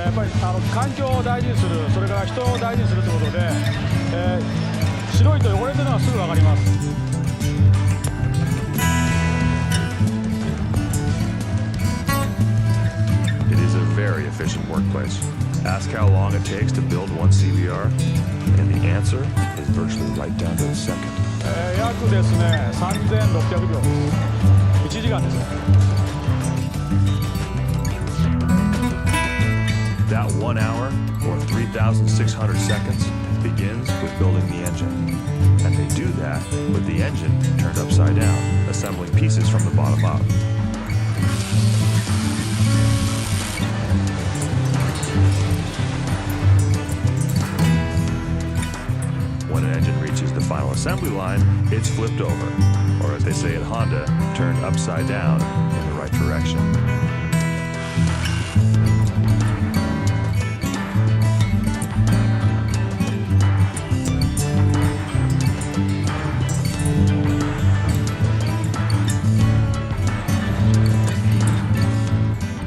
やっぱり環境を大事にする、それから人を大事にするということで、白いと汚れてるのはすぐ分かります。It is a very efficient workplace. Ask how long it takes to build one CBR, and the answer is virtually right down to the second. 約ですね、3600秒です。1時間です。That 1 hour, or 3,600 seconds, begins with building the engine. And they do that with the engine turned upside down, assembling pieces from the bottom up. When an engine reaches the final assembly line, it's flipped over, or as they say at Honda, turned upside down in the right direction.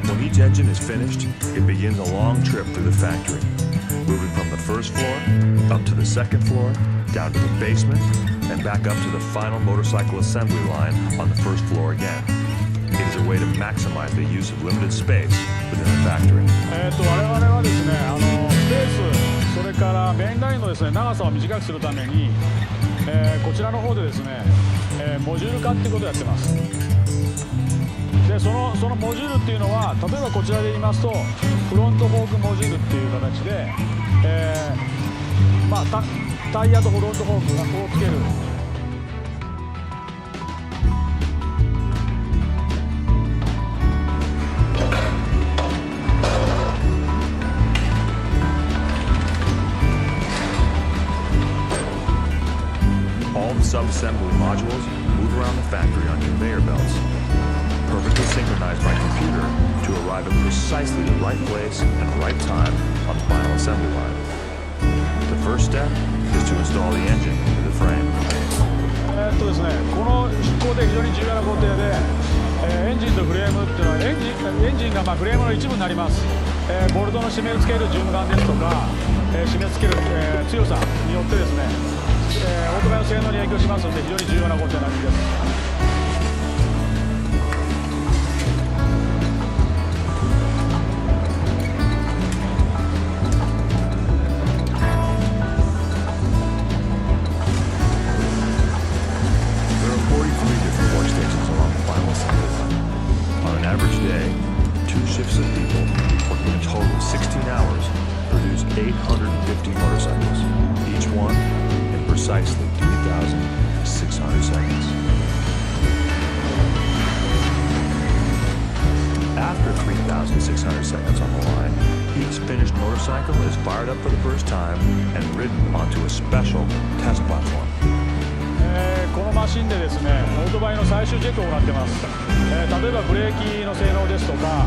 When each engine is finished, it begins a long trip through the factory, moving from the first floor up to the second floor, down to the basement, and back up to the final motorcycle assembly line on the first floor again. It is a way to maximize the use of limited space within the factory. 我々はですね、スペース、それからメインラインのですね、長さを短くするために、こちらの方でですね、モジュール化っていうことをやってます。で、そのモジュールっていうのは、例えばこちらで言いますと、フロントフォークモジュールっていう形で、タイヤとフロントフォークをつける。All the sub-assembly modules move around the factory on conveyor belts, perfectly synchronized by computer to arrive at precisely the right place and right time on the final assembly line. The first step is to install the engine into the frame. ですね、この工程非常に重要な工程で、エンジンとフレームっていうのはエンジンがフレームの一部になります。ボルトの締め付ける順番ですとか、締め付ける、強さによってですね、オートバイの性能に影響しますので非常に重要な工程になります。Shifts of people, working a total of 16 hours, produce 850 motorcycles, each one in precisely 3,600 seconds. After 3,600 seconds on the line, each finished motorcycle is fired up for the first time and ridden onto a special test platform. このマシンでですね、オートバイの最終チェックを行っています。例えばブレーキの性能ですとか、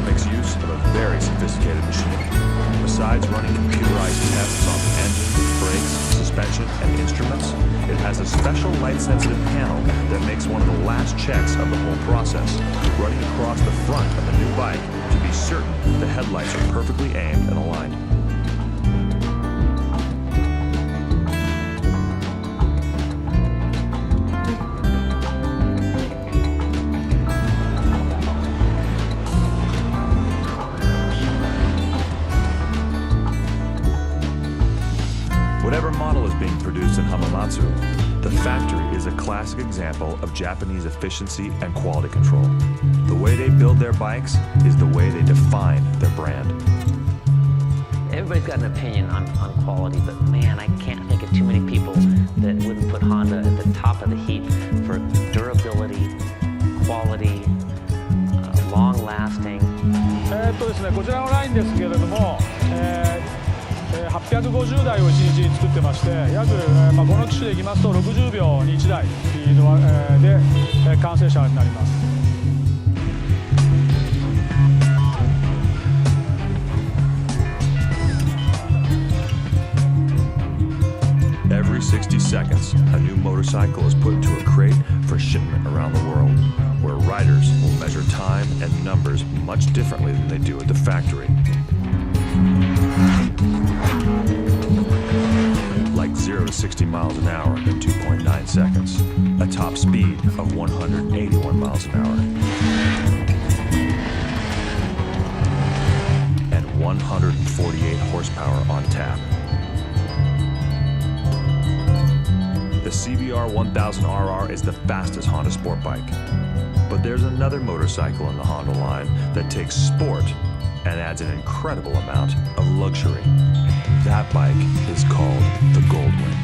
makes use of a very sophisticated machine. Besides running computerized tests on the engine, brakes, suspension, and instruments, it has a special light-sensitive panel that makes one of the last checks of the whole process, running across the front of the new bike to be certain the headlights are perfectly aimed and aligned. Whatever model is being produced in Hamamatsu, the factory is a classic example of Japanese efficiency and quality control. The way they build their bikes is the way they define their brand. Everybody's got an opinion on quality, but man, I can't think of too many people that wouldn't put Honda at the top of the heap for durability, quality, long-lasting. ですね、こちらのラインですけれども、800 850台を1日に作ってまして、約、この機種でいきますと60秒に1台の、で完成車になります。Every 60 seconds, a new motorcycle is put into a crate for shipment around the world, where riders will measure time and numbers much differently than they do at the factory. Like 0 to 60 miles an hour in 2.9 seconds, a top speed of 181 miles an hour, and 148 horsepower on tap. The CBR 1000RR is the fastest Honda sport bike. But there's another motorcycle in the Honda line that takes sport and adds an incredible amount of luxury. That bike is called the Goldwing.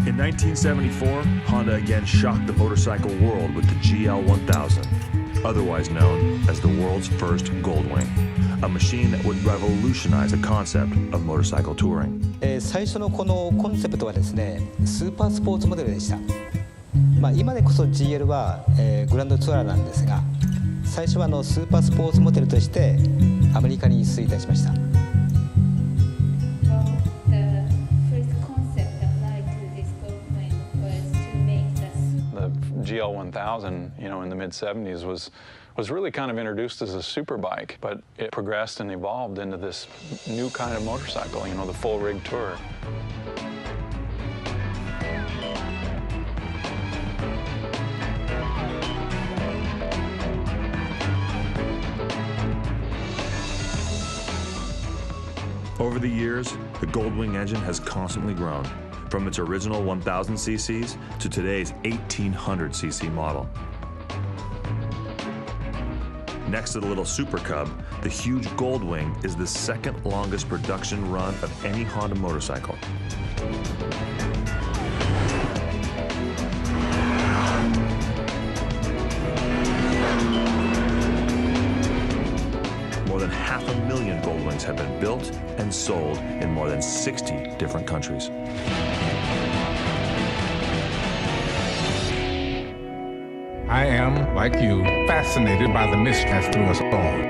In 1974, Honda again shocked the motorcycle world with the GL1000, otherwise known as the world's first Goldwing, a machine that would revolutionize the concept of motorcycle touring. 最初のこのコンセプトはですね、スーパースポーツモデルでした。今でこそ GL は、グランドツアーなんですが、最初はスーパースポーツモデルとしてアメリカに輸出いたしました。GL1000, in the mid-70s was really kind of introduced as a super bike, but it progressed and evolved into this new kind of motorcycle, the full rig tour. Over the years, the Goldwing engine has constantly grown, from its original 1000 cc's to today's 1800cc model. Next to the little Super Cub, the huge Goldwing is the second longest production run of any Honda motorcycle. More than 500,000 Goldwings have been built and sold in more than 60 different countries. I am, like you, fascinated by the mystery through us all.